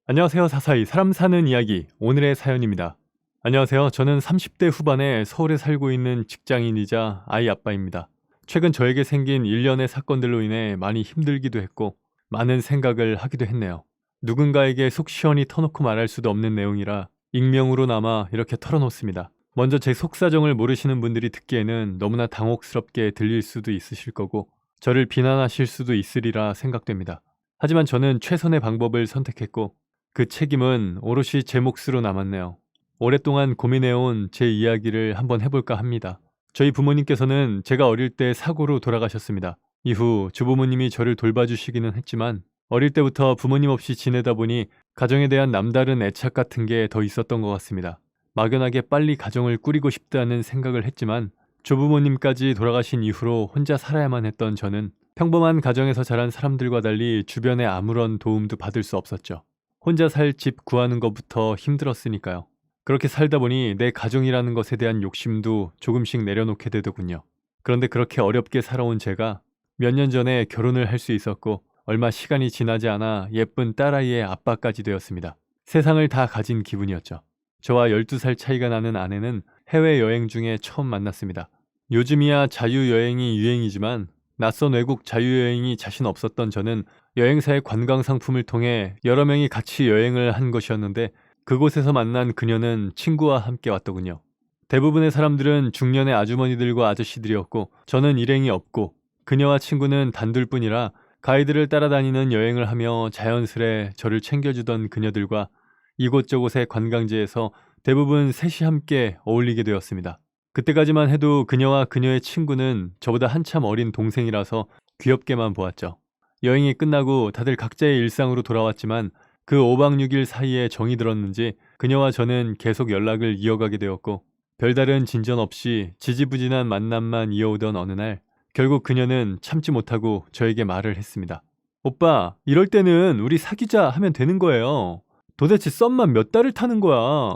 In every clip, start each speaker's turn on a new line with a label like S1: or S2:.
S1: 안녕하세요. 사사이 사람 사는 이야기 오늘의 사연입니다. 안녕하세요. 저는 30대 후반에 서울에 살고 있는 직장인이자 아이 아빠입니다. 최근 저에게 생긴 일련의 사건들로 인해 많이 힘들기도 했고 많은 생각을 하기도 했네요. 누군가에게 속 시원히 터놓고 말할 수도 없는 내용이라 익명으로 남아 이렇게 털어놓습니다. 먼저 제 속사정을 모르시는 분들이 듣기에는 너무나 당혹스럽게 들릴 수도 있으실 거고 저를 비난하실 수도 있으리라 생각됩니다. 하지만 저는 최선의 방법을 선택했고 그 책임은 오롯이 제 몫으로 남았네요. 오랫동안 고민해온 제 이야기를 한번 해볼까 합니다. 저희 부모님께서는 제가 어릴 때 사고로 돌아가셨습니다. 이후 주부모님이 저를 돌봐주시기는 했지만 어릴 때부터 부모님 없이 지내다 보니 가정에 대한 남다른 애착 같은 게 더 있었던 것 같습니다. 막연하게 빨리 가정을 꾸리고 싶다는 생각을 했지만 조부모님까지 돌아가신 이후로 혼자 살아야만 했던 저는 평범한 가정에서 자란 사람들과 달리 주변에 아무런 도움도 받을 수 없었죠. 혼자 살 집 구하는 것부터 힘들었으니까요. 그렇게 살다 보니 내 가정이라는 것에 대한 욕심도 조금씩 내려놓게 되더군요. 그런데 그렇게 어렵게 살아온 제가 몇 년 전에 결혼을 할 수 있었고 얼마 시간이 지나지 않아 예쁜 딸아이의 아빠까지 되었습니다. 세상을 다 가진 기분이었죠. 저와 12살 차이가 나는 아내는 해외여행 중에 처음 만났습니다. 요즘이야 자유여행이 유행이지만 낯선 외국 자유여행이 자신 없었던 저는 여행사의 관광 상품을 통해 여러 명이 같이 여행을 한 것이었는데 그곳에서 만난 그녀는 친구와 함께 왔더군요. 대부분의 사람들은 중년의 아주머니들과 아저씨들이었고 저는 일행이 없고 그녀와 친구는 단둘뿐이라 가이드를 따라다니는 여행을 하며 자연스레 저를 챙겨주던 그녀들과 이곳저곳의 관광지에서 대부분 셋이 함께 어울리게 되었습니다. 그때까지만 해도 그녀와 그녀의 친구는 저보다 한참 어린 동생이라서 귀엽게만 보았죠. 여행이 끝나고 다들 각자의 일상으로 돌아왔지만 그 5박 6일 사이에 정이 들었는지 그녀와 저는 계속 연락을 이어가게 되었고 별다른 진전 없이 지지부진한 만남만 이어오던 어느 날 결국 그녀는 참지 못하고 저에게 말을 했습니다. 오빠, 이럴 때는 우리 사귀자 하면 되는 거예요. 도대체 썸만 몇 달을 타는 거야.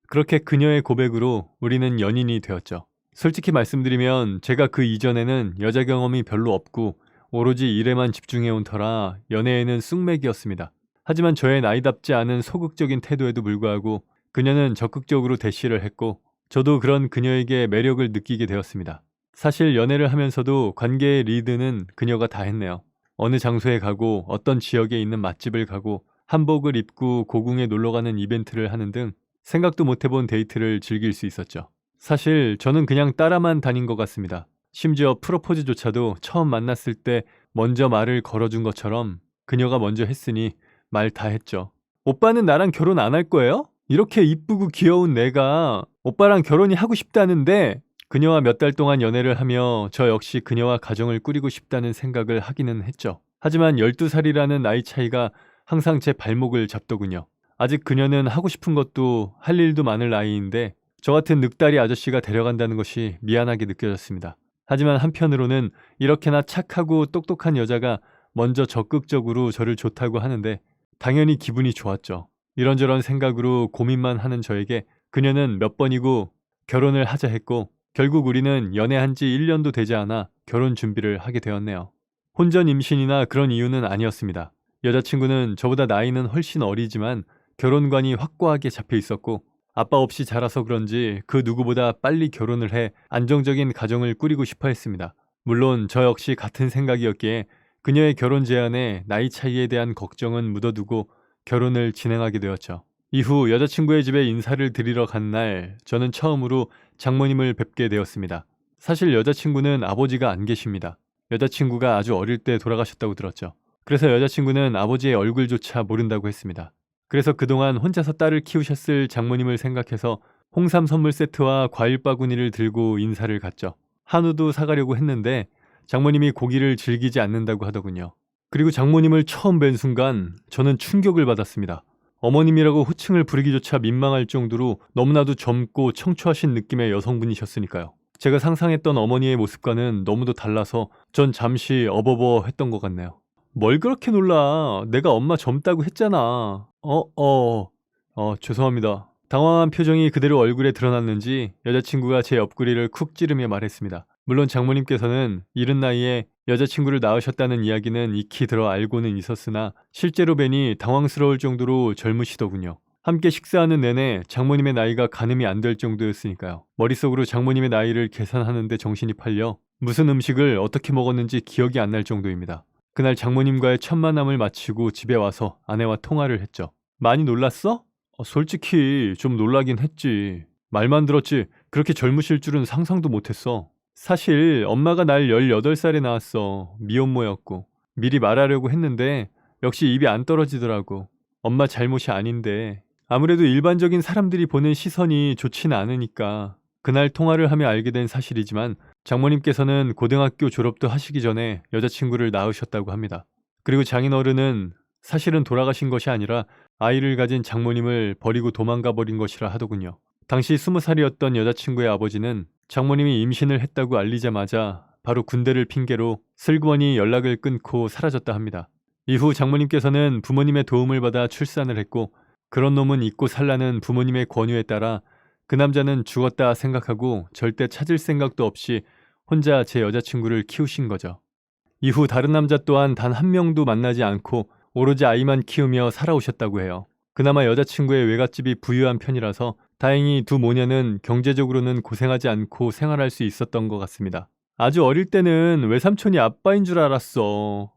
S1: 그렇게 그녀의 고백으로 우리는 연인이 되었죠. 솔직히 말씀드리면 제가 그 이전에는 여자 경험이 별로 없고 오로지 일에만 집중해온 터라 연애에는 쑥맥이었습니다. 하지만 저의 나이답지 않은 소극적인 태도에도 불구하고 그녀는 적극적으로 대시를 했고 저도 그런 그녀에게 매력을 느끼게 되었습니다. 사실 연애를 하면서도 관계의 리드는 그녀가 다 했네요. 어느 장소에 가고 어떤 지역에 있는 맛집을 가고 한복을 입고 고궁에 놀러가는 이벤트를 하는 등 생각도 못해본 데이트를 즐길 수 있었죠. 사실 저는 그냥 따라만 다닌 것 같습니다. 심지어 프로포즈조차도 처음 만났을 때 먼저 말을 걸어준 것처럼 그녀가 먼저 했으니 말 다 했죠. 오빠는 나랑 결혼 안 할 거예요? 이렇게 이쁘고 귀여운 내가 오빠랑 결혼이 하고 싶다는데 그녀와 몇 달 동안 연애를 하며 저 역시 그녀와 가정을 꾸리고 싶다는 생각을 하기는 했죠. 하지만 12살이라는 나이 차이가 항상 제 발목을 잡더군요. 아직 그녀는 하고 싶은 것도 할 일도 많을 나이인데 저 같은 늑다리 아저씨가 데려간다는 것이 미안하게 느껴졌습니다. 하지만 한편으로는 이렇게나 착하고 똑똑한 여자가 먼저 적극적으로 저를 좋다고 하는데 당연히 기분이 좋았죠. 이런저런 생각으로 고민만 하는 저에게 그녀는 몇 번이고 결혼을 하자 했고 결국 우리는 연애한 지 1년도 되지 않아 결혼 준비를 하게 되었네요. 혼전 임신이나 그런 이유는 아니었습니다. 여자친구는 저보다 나이는 훨씬 어리지만 결혼관이 확고하게 잡혀 있었고 아빠 없이 자라서 그런지 그 누구보다 빨리 결혼을 해 안정적인 가정을 꾸리고 싶어 했습니다. 물론 저 역시 같은 생각이었기에 그녀의 결혼 제안에 나이 차이에 대한 걱정은 묻어두고 결혼을 진행하게 되었죠. 이후 여자친구의 집에 인사를 드리러 간 날 저는 처음으로 장모님을 뵙게 되었습니다. 사실 여자친구는 아버지가 안 계십니다. 여자친구가 아주 어릴 때 돌아가셨다고 들었죠. 그래서 여자친구는 아버지의 얼굴조차 모른다고 했습니다. 그래서 그동안 혼자서 딸을 키우셨을 장모님을 생각해서 홍삼 선물 세트와 과일 바구니를 들고 인사를 갔죠. 한우도 사가려고 했는데 장모님이 고기를 즐기지 않는다고 하더군요. 그리고 장모님을 처음 뵌 순간 저는 충격을 받았습니다. 어머님이라고 호칭을 부르기조차 민망할 정도로 너무나도 젊고 청초하신 느낌의 여성분이셨으니까요. 제가 상상했던 어머니의 모습과는 너무도 달라서 전 잠시 어버버했던 것 같네요. 뭘 그렇게 놀라? 내가 엄마 젊다고 했잖아. 죄송합니다. 당황한 표정이 그대로 얼굴에 드러났는지 여자친구가 제 옆구리를 쿡 찌르며 말했습니다. 물론 장모님께서는 이른 나이에 여자친구를 낳으셨다는 이야기는 익히 들어 알고는 있었으나 실제로 뵈니 당황스러울 정도로 젊으시더군요. 함께 식사하는 내내 장모님의 나이가 가늠이 안 될 정도였으니까요. 머릿속으로 장모님의 나이를 계산하는데 정신이 팔려 무슨 음식을 어떻게 먹었는지 기억이 안 날 정도입니다. 그날 장모님과의 첫 만남을 마치고 집에 와서 아내와 통화를 했죠. 많이 놀랐어? 솔직히 좀 놀라긴 했지. 말만 들었지 그렇게 젊으실 줄은 상상도 못했어. 사실 엄마가 날 18살에 낳았어. 미혼모였고. 미리 말하려고 했는데 역시 입이 안 떨어지더라고. 엄마 잘못이 아닌데 아무래도 일반적인 사람들이 보는 시선이 좋지는 않으니까. 그날 통화를 하며 알게 된 사실이지만 장모님께서는 고등학교 졸업도 하시기 전에 여자친구를 낳으셨다고 합니다. 그리고 장인어른은 사실은 돌아가신 것이 아니라 아이를 가진 장모님을 버리고 도망가 버린 것이라 하더군요. 당시 20살이었던 여자친구의 아버지는 장모님이 임신을 했다고 알리자마자 바로 군대를 핑계로 슬그머니 연락을 끊고 사라졌다 합니다. 이후 장모님께서는 부모님의 도움을 받아 출산을 했고 그런 놈은 잊고 살라는 부모님의 권유에 따라 그 남자는 죽었다 생각하고 절대 찾을 생각도 없이 혼자 제 여자친구를 키우신 거죠. 이후 다른 남자 또한 단 한 명도 만나지 않고 오로지 아이만 키우며 살아오셨다고 해요. 그나마 여자친구의 외갓집이 부유한 편이라서 다행히 두 모녀는 경제적으로는 고생하지 않고 생활할 수 있었던 것 같습니다. 아주 어릴 때는 외삼촌이 아빠인 줄 알았어.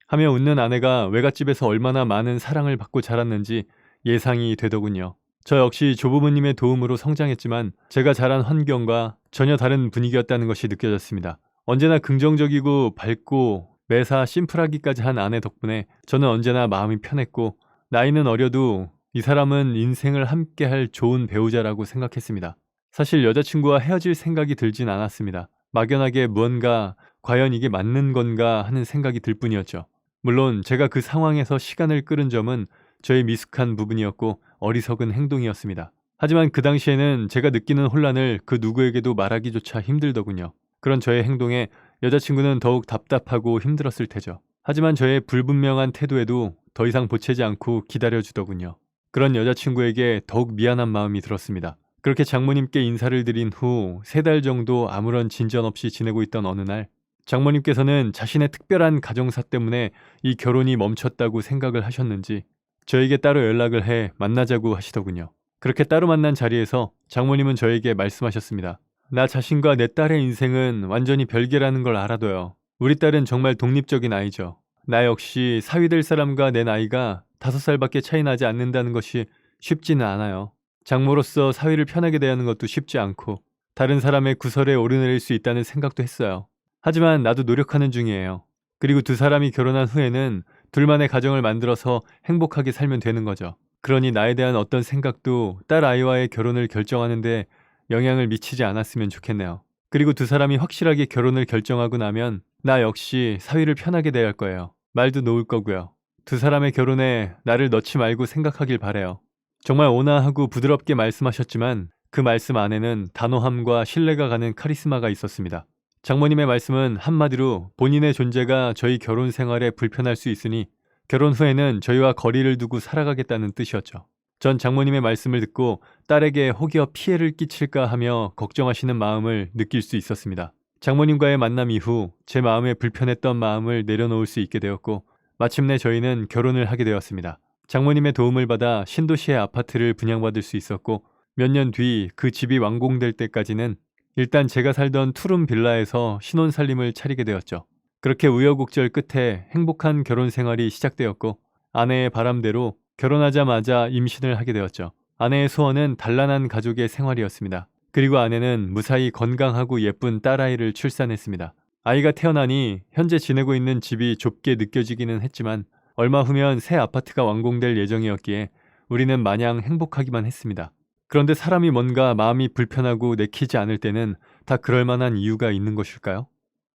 S1: 하며 웃는 아내가 외갓집에서 얼마나 많은 사랑을 받고 자랐는지 예상이 되더군요. 저 역시 조부모님의 도움으로 성장했지만 제가 자란 환경과 전혀 다른 분위기였다는 것이 느껴졌습니다. 언제나 긍정적이고 밝고 매사 심플하기까지 한 아내 덕분에 저는 언제나 마음이 편했고 나이는 어려도 이 사람은 인생을 함께할 좋은 배우자라고 생각했습니다. 사실 여자친구와 헤어질 생각이 들진 않았습니다. 막연하게 무언가 과연 이게 맞는 건가 하는 생각이 들 뿐이었죠. 물론 제가 그 상황에서 시간을 끌은 점은 저의 미숙한 부분이었고 어리석은 행동이었습니다. 하지만 그 당시에는 제가 느끼는 혼란을 그 누구에게도 말하기조차 힘들더군요. 그런 저의 행동에 여자친구는 더욱 답답하고 힘들었을 테죠. 하지만 저의 불분명한 태도에도 더 이상 보채지 않고 기다려주더군요. 그런 여자친구에게 더욱 미안한 마음이 들었습니다. 그렇게 장모님께 인사를 드린 후 3달 정도 아무런 진전 없이 지내고 있던 어느 날 장모님께서는 자신의 특별한 가정사 때문에 이 결혼이 멈췄다고 생각을 하셨는지 저에게 따로 연락을 해 만나자고 하시더군요. 그렇게 따로 만난 자리에서 장모님은 저에게 말씀하셨습니다. 나 자신과 내 딸의 인생은 완전히 별개라는 걸 알아둬요. 우리 딸은 정말 독립적인 아이죠. 나 역시 사위 될 사람과 내 나이가 5살밖에 차이 나지 않는다는 것이 쉽지는 않아요. 장모로서 사위를 편하게 대하는 것도 쉽지 않고 다른 사람의 구설에 오르내릴 수 있다는 생각도 했어요. 하지만 나도 노력하는 중이에요. 그리고 두 사람이 결혼한 후에는 둘만의 가정을 만들어서 행복하게 살면 되는 거죠. 그러니 나에 대한 어떤 생각도 딸 아이와의 결혼을 결정하는데 영향을 미치지 않았으면 좋겠네요. 그리고 두 사람이 확실하게 결혼을 결정하고 나면 나 역시 사위를 편하게 대할 거예요. 말도 놓을 거고요. 두 사람의 결혼에 나를 넣지 말고 생각하길 바래요. 정말 온화하고 부드럽게 말씀하셨지만 그 말씀 안에는 단호함과 신뢰가 가는 카리스마가 있었습니다. 장모님의 말씀은 한마디로 본인의 존재가 저희 결혼 생활에 불편할 수 있으니 결혼 후에는 저희와 거리를 두고 살아가겠다는 뜻이었죠. 전 장모님의 말씀을 듣고 딸에게 혹여 피해를 끼칠까 하며 걱정하시는 마음을 느낄 수 있었습니다. 장모님과의 만남 이후 제 마음에 불편했던 마음을 내려놓을 수 있게 되었고 마침내 저희는 결혼을 하게 되었습니다. 장모님의 도움을 받아 신도시의 아파트를 분양받을 수 있었고 몇 년 뒤 그 집이 완공될 때까지는 일단 제가 살던 투룸 빌라에서 신혼살림을 차리게 되었죠. 그렇게 우여곡절 끝에 행복한 결혼 생활이 시작되었고 아내의 바람대로 결혼하자마자 임신을 하게 되었죠. 아내의 소원은 단란한 가족의 생활이었습니다. 그리고 아내는 무사히 건강하고 예쁜 딸아이를 출산했습니다. 아이가 태어나니 현재 지내고 있는 집이 좁게 느껴지기는 했지만 얼마 후면 새 아파트가 완공될 예정이었기에 우리는 마냥 행복하기만 했습니다. 그런데 사람이 뭔가 마음이 불편하고 내키지 않을 때는 다 그럴 만한 이유가 있는 것일까요?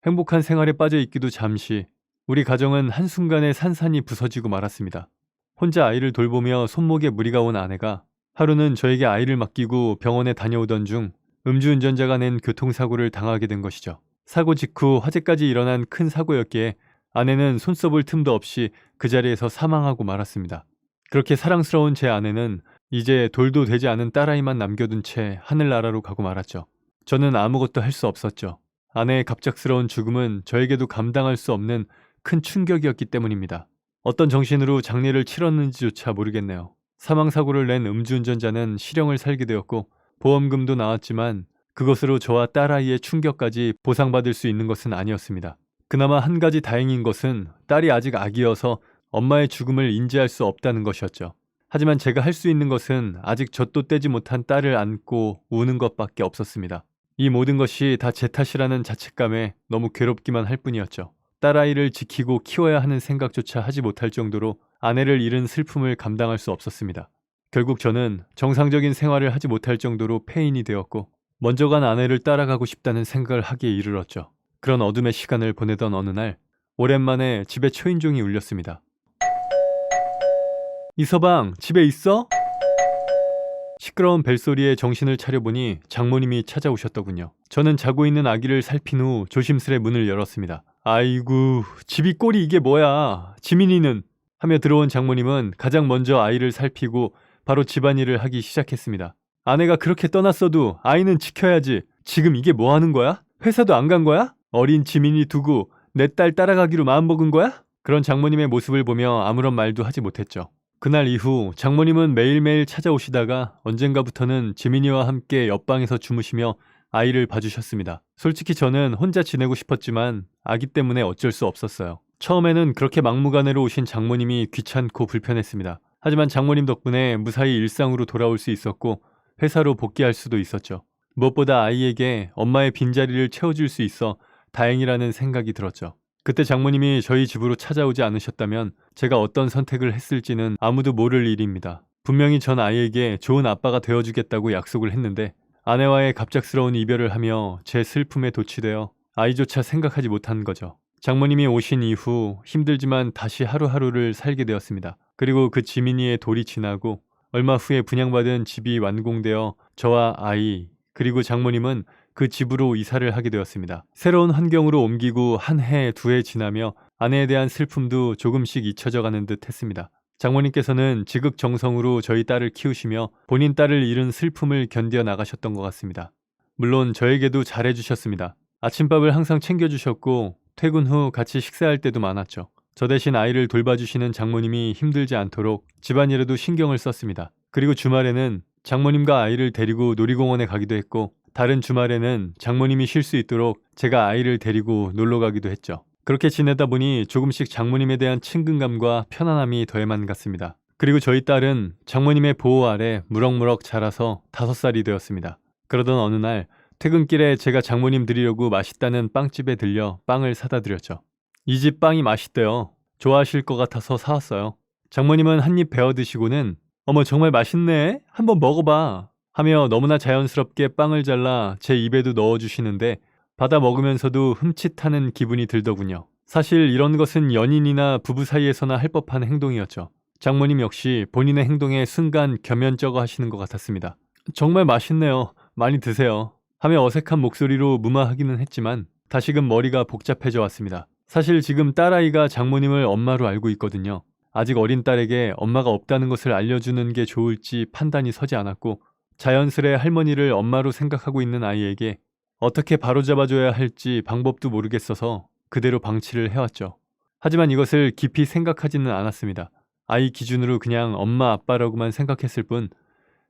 S1: 행복한 생활에 빠져 있기도 잠시 우리 가정은 한순간에 산산이 부서지고 말았습니다. 혼자 아이를 돌보며 손목에 무리가 온 아내가 하루는 저에게 아이를 맡기고 병원에 다녀오던 중 음주운전자가 낸 교통사고를 당하게 된 것이죠. 사고 직후 화재까지 일어난 큰 사고였기에 아내는 손써볼 틈도 없이 그 자리에서 사망하고 말았습니다. 그렇게 사랑스러운 제 아내는 이제 돌도 되지 않은 딸아이만 남겨둔 채 하늘나라로 가고 말았죠. 저는 아무것도 할 수 없었죠. 아내의 갑작스러운 죽음은 저에게도 감당할 수 없는 큰 충격이었기 때문입니다. 어떤 정신으로 장례를 치렀는지조차 모르겠네요. 사망사고를 낸 음주운전자는 실형을 살게 되었고 보험금도 나왔지만 그것으로 저와 딸아이의 충격까지 보상받을 수 있는 것은 아니었습니다. 그나마 한 가지 다행인 것은 딸이 아직 아기여서 엄마의 죽음을 인지할 수 없다는 것이었죠. 하지만 제가 할 수 있는 것은 아직 젖도 떼지 못한 딸을 안고 우는 것밖에 없었습니다. 이 모든 것이 다 제 탓이라는 자책감에 너무 괴롭기만 할 뿐이었죠. 딸아이를 지키고 키워야 하는 생각조차 하지 못할 정도로 아내를 잃은 슬픔을 감당할 수 없었습니다. 결국 저는 정상적인 생활을 하지 못할 정도로 폐인이 되었고 먼저 간 아내를 따라가고 싶다는 생각을 하기에 이르렀죠. 그런 어둠의 시간을 보내던 어느 날 오랜만에 집에 초인종이 울렸습니다. 이서방, 집에 있어? 시끄러운 벨소리에 정신을 차려보니 장모님이 찾아오셨더군요. 저는 자고 있는 아기를 살핀 후 조심스레 문을 열었습니다. 아이고, 집이 꼴이 이게 뭐야? 지민이는? 하며 들어온 장모님은 가장 먼저 아이를 살피고 바로 집안일을 하기 시작했습니다. 아내가 그렇게 떠났어도 아이는 지켜야지. 지금 이게 뭐 하는 거야? 회사도 안 간 거야? 어린 지민이 두고 내 딸 따라가기로 마음먹은 거야? 그런 장모님의 모습을 보며 아무런 말도 하지 못했죠. 그날 이후 장모님은 매일매일 찾아오시다가 언젠가부터는 지민이와 함께 옆방에서 주무시며 아이를 봐주셨습니다. 솔직히 저는 혼자 지내고 싶었지만 아기 때문에 어쩔 수 없었어요. 처음에는 그렇게 막무가내로 오신 장모님이 귀찮고 불편했습니다. 하지만 장모님 덕분에 무사히 일상으로 돌아올 수 있었고 회사로 복귀할 수도 있었죠. 무엇보다 아이에게 엄마의 빈자리를 채워줄 수 있어 다행이라는 생각이 들었죠. 그때 장모님이 저희 집으로 찾아오지 않으셨다면 제가 어떤 선택을 했을지는 아무도 모를 일입니다. 분명히 전 아이에게 좋은 아빠가 되어주겠다고 약속을 했는데 아내와의 갑작스러운 이별을 하며 제 슬픔에 도취되어 아이조차 생각하지 못한 거죠. 장모님이 오신 이후 힘들지만 다시 하루하루를 살게 되었습니다. 그리고 그 지민이의 돌이 지나고 얼마 후에 분양받은 집이 완공되어 저와 아이 그리고 장모님은 그 집으로 이사를 하게 되었습니다. 새로운 환경으로 옮기고 한 해, 두 해 지나며 아내에 대한 슬픔도 조금씩 잊혀져 가는 듯 했습니다. 장모님께서는 지극정성으로 저희 딸을 키우시며 본인 딸을 잃은 슬픔을 견뎌 나가셨던 것 같습니다. 물론 저에게도 잘해주셨습니다. 아침밥을 항상 챙겨주셨고 퇴근 후 같이 식사할 때도 많았죠. 저 대신 아이를 돌봐주시는 장모님이 힘들지 않도록 집안일에도 신경을 썼습니다. 그리고 주말에는 장모님과 아이를 데리고 놀이공원에 가기도 했고 다른 주말에는 장모님이 쉴 수 있도록 제가 아이를 데리고 놀러 가기도 했죠. 그렇게 지내다 보니 조금씩 장모님에 대한 친근감과 편안함이 더해만 갔습니다. 그리고 저희 딸은 장모님의 보호 아래 무럭무럭 자라서 5살이 되었습니다. 그러던 어느 날 퇴근길에 제가 장모님 드리려고 맛있다는 빵집에 들려 빵을 사다 드렸죠. 이 집 빵이 맛있대요. 좋아하실 것 같아서 사왔어요. 장모님은 한 입 베어 드시고는 어머 정말 맛있네? 한번 먹어봐. 하며 너무나 자연스럽게 빵을 잘라 제 입에도 넣어주시는데 받아 먹으면서도 흠칫하는 기분이 들더군요. 사실 이런 것은 연인이나 부부 사이에서나 할 법한 행동이었죠. 장모님 역시 본인의 행동에 순간 겸연쩍어 하시는 것 같았습니다. 정말 맛있네요. 많이 드세요. 하며 어색한 목소리로 무마하기는 했지만 다시금 머리가 복잡해져 왔습니다. 사실 지금 딸아이가 장모님을 엄마로 알고 있거든요. 아직 어린 딸에게 엄마가 없다는 것을 알려주는 게 좋을지 판단이 서지 않았고 자연스레 할머니를 엄마로 생각하고 있는 아이에게 어떻게 바로잡아줘야 할지 방법도 모르겠어서 그대로 방치를 해왔죠. 하지만 이것을 깊이 생각하지는 않았습니다. 아이 기준으로 그냥 엄마 아빠라고만 생각했을 뿐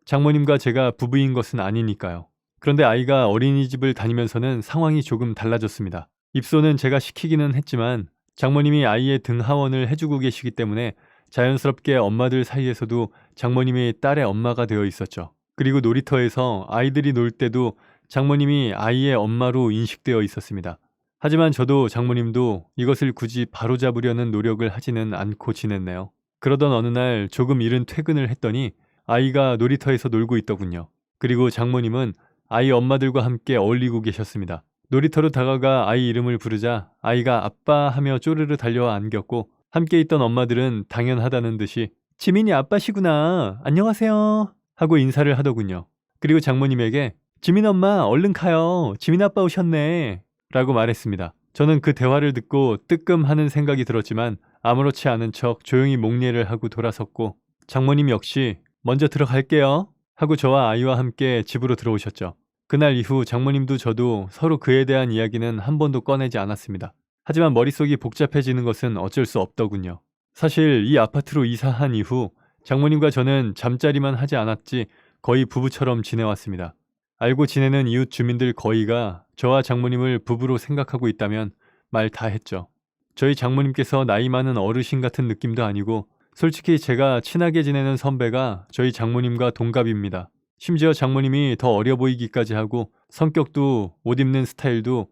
S1: 장모님과 제가 부부인 것은 아니니까요. 그런데 아이가 어린이집을 다니면서는 상황이 조금 달라졌습니다. 입소는 제가 시키기는 했지만 장모님이 아이의 등하원을 해주고 계시기 때문에 자연스럽게 엄마들 사이에서도 장모님이 딸의 엄마가 되어 있었죠. 그리고 놀이터에서 아이들이 놀 때도 장모님이 아이의 엄마로 인식되어 있었습니다. 하지만 저도 장모님도 이것을 굳이 바로잡으려는 노력을 하지는 않고 지냈네요. 그러던 어느 날 조금 이른 퇴근을 했더니 아이가 놀이터에서 놀고 있더군요. 그리고 장모님은 아이 엄마들과 함께 어울리고 계셨습니다. 놀이터로 다가가 아이 이름을 부르자 아이가 아빠 하며 쪼르르 달려와 안겼고 함께 있던 엄마들은 당연하다는 듯이 지민이 아빠시구나. 안녕하세요. 하고 인사를 하더군요. 그리고 장모님에게 지민 엄마 얼른 가요. 지민 아빠 오셨네. 라고 말했습니다. 저는 그 대화를 듣고 뜨끔하는 생각이 들었지만 아무렇지 않은 척 조용히 목례를 하고 돌아섰고 장모님 역시 먼저 들어갈게요. 하고 저와 아이와 함께 집으로 들어오셨죠. 그날 이후 장모님도 저도 서로 그에 대한 이야기는 한 번도 꺼내지 않았습니다. 하지만 머릿속이 복잡해지는 것은 어쩔 수 없더군요. 사실 이 아파트로 이사한 이후 장모님과 저는 잠자리만 하지 않았지 거의 부부처럼 지내왔습니다. 알고 지내는 이웃 주민들 거의가 저와 장모님을 부부로 생각하고 있다면 말 다 했죠. 저희 장모님께서 나이 많은 어르신 같은 느낌도 아니고 솔직히 제가 친하게 지내는 선배가 저희 장모님과 동갑입니다. 심지어 장모님이 더 어려 보이기까지 하고 성격도 옷 입는 스타일도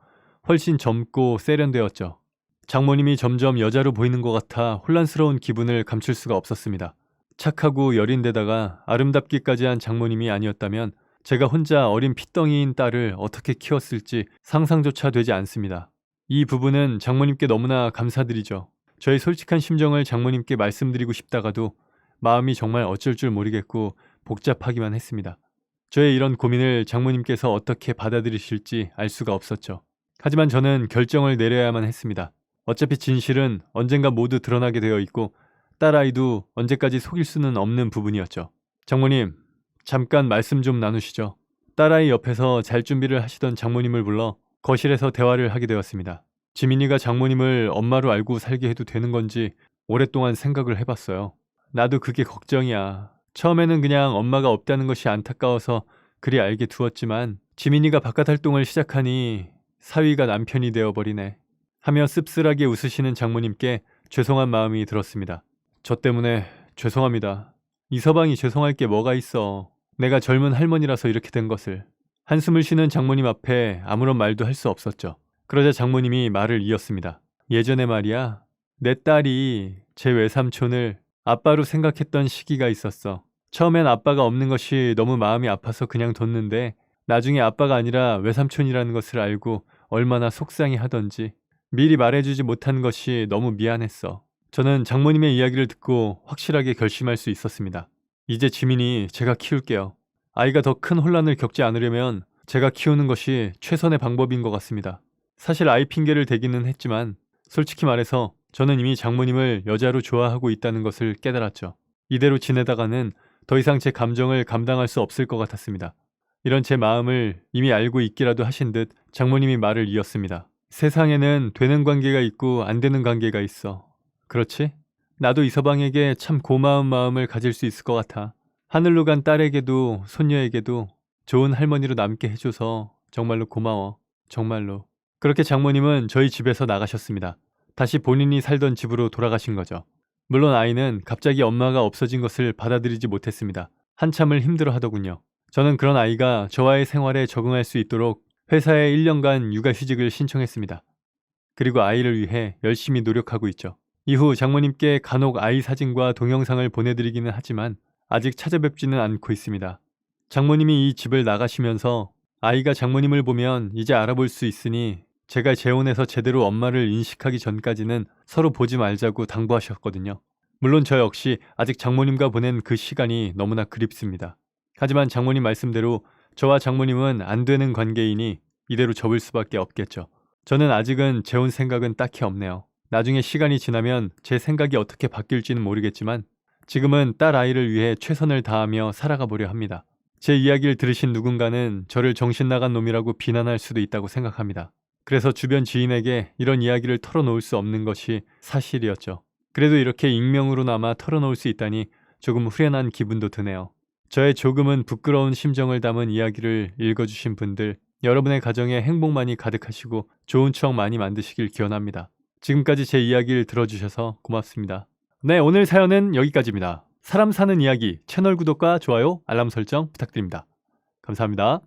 S1: 훨씬 젊고 세련되었죠. 장모님이 점점 여자로 보이는 것 같아 혼란스러운 기분을 감출 수가 없었습니다. 착하고 여린 데다가 아름답기까지 한 장모님이 아니었다면 제가 혼자 어린 핏덩이인 딸을 어떻게 키웠을지 상상조차 되지 않습니다. 이 부분은 장모님께 너무나 감사드리죠. 저의 솔직한 심정을 장모님께 말씀드리고 싶다가도 마음이 정말 어쩔 줄 모르겠고 복잡하기만 했습니다. 저의 이런 고민을 장모님께서 어떻게 받아들이실지 알 수가 없었죠. 하지만 저는 결정을 내려야만 했습니다. 어차피 진실은 언젠가 모두 드러나게 되어 있고 딸아이도 언제까지 속일 수는 없는 부분이었죠. 장모님, 잠깐 말씀 좀 나누시죠. 딸아이 옆에서 잘 준비를 하시던 장모님을 불러 거실에서 대화를 하게 되었습니다. 지민이가 장모님을 엄마로 알고 살게 해도 되는 건지 오랫동안 생각을 해봤어요. 나도 그게 걱정이야. 처음에는 그냥 엄마가 없다는 것이 안타까워서 그리 알게 두었지만 지민이가 바깥 활동을 시작하니 사위가 남편이 되어버리네. 하며 씁쓸하게 웃으시는 장모님께 죄송한 마음이 들었습니다. 저 때문에 죄송합니다. 이 서방이 죄송할 게 뭐가 있어. 내가 젊은 할머니라서 이렇게 된 것을. 한숨을 쉬는 장모님 앞에 아무런 말도 할 수 없었죠. 그러자 장모님이 말을 이었습니다. 예전에 말이야, 내 딸이 제 외삼촌을 아빠로 생각했던 시기가 있었어. 처음엔 아빠가 없는 것이 너무 마음이 아파서 그냥 뒀는데 나중에 아빠가 아니라 외삼촌이라는 것을 알고 얼마나 속상해 하던지 미리 말해주지 못한 것이 너무 미안했어. 저는 장모님의 이야기를 듣고 확실하게 결심할 수 있었습니다. 이제 지민이 제가 키울게요. 아이가 더 큰 혼란을 겪지 않으려면 제가 키우는 것이 최선의 방법인 것 같습니다. 사실 아이 핑계를 대기는 했지만 솔직히 말해서 저는 이미 장모님을 여자로 좋아하고 있다는 것을 깨달았죠. 이대로 지내다가는 더 이상 제 감정을 감당할 수 없을 것 같았습니다. 이런 제 마음을 이미 알고 있기라도 하신 듯 장모님이 말을 이었습니다. 세상에는 되는 관계가 있고 안 되는 관계가 있어. 그렇지? 나도 이 서방에게 참 고마운 마음을 가질 수 있을 것 같아. 하늘로 간 딸에게도 손녀에게도 좋은 할머니로 남게 해줘서 정말로 고마워. 정말로. 그렇게 장모님은 저희 집에서 나가셨습니다. 다시 본인이 살던 집으로 돌아가신 거죠. 물론 아이는 갑자기 엄마가 없어진 것을 받아들이지 못했습니다. 한참을 힘들어 하더군요. 저는 그런 아이가 저와의 생활에 적응할 수 있도록 회사에 1년간 육아휴직을 신청했습니다. 그리고 아이를 위해 열심히 노력하고 있죠. 이후 장모님께 간혹 아이 사진과 동영상을 보내드리기는 하지만 아직 찾아뵙지는 않고 있습니다. 장모님이 이 집을 나가시면서 아이가 장모님을 보면 이제 알아볼 수 있으니 제가 재혼해서 제대로 엄마를 인식하기 전까지는 서로 보지 말자고 당부하셨거든요. 물론 저 역시 아직 장모님과 보낸 그 시간이 너무나 그립습니다. 하지만 장모님 말씀대로 저와 장모님은 안 되는 관계이니 이대로 접을 수밖에 없겠죠. 저는 아직은 재혼 생각은 딱히 없네요. 나중에 시간이 지나면 제 생각이 어떻게 바뀔지는 모르겠지만 지금은 딸 아이를 위해 최선을 다하며 살아가 보려 합니다. 제 이야기를 들으신 누군가는 저를 정신 나간 놈이라고 비난할 수도 있다고 생각합니다. 그래서 주변 지인에게 이런 이야기를 털어놓을 수 없는 것이 사실이었죠. 그래도 이렇게 익명으로나마 털어놓을 수 있다니 조금 후련한 기분도 드네요. 저의 조금은 부끄러운 심정을 담은 이야기를 읽어주신 분들, 여러분의 가정에 행복만이 가득하시고 좋은 추억 많이 만드시길 기원합니다. 지금까지 제 이야기를 들어주셔서 고맙습니다. 네, 오늘 사연은 여기까지입니다. 사람 사는 이야기 채널 구독과 좋아요, 알람 설정 부탁드립니다. 감사합니다.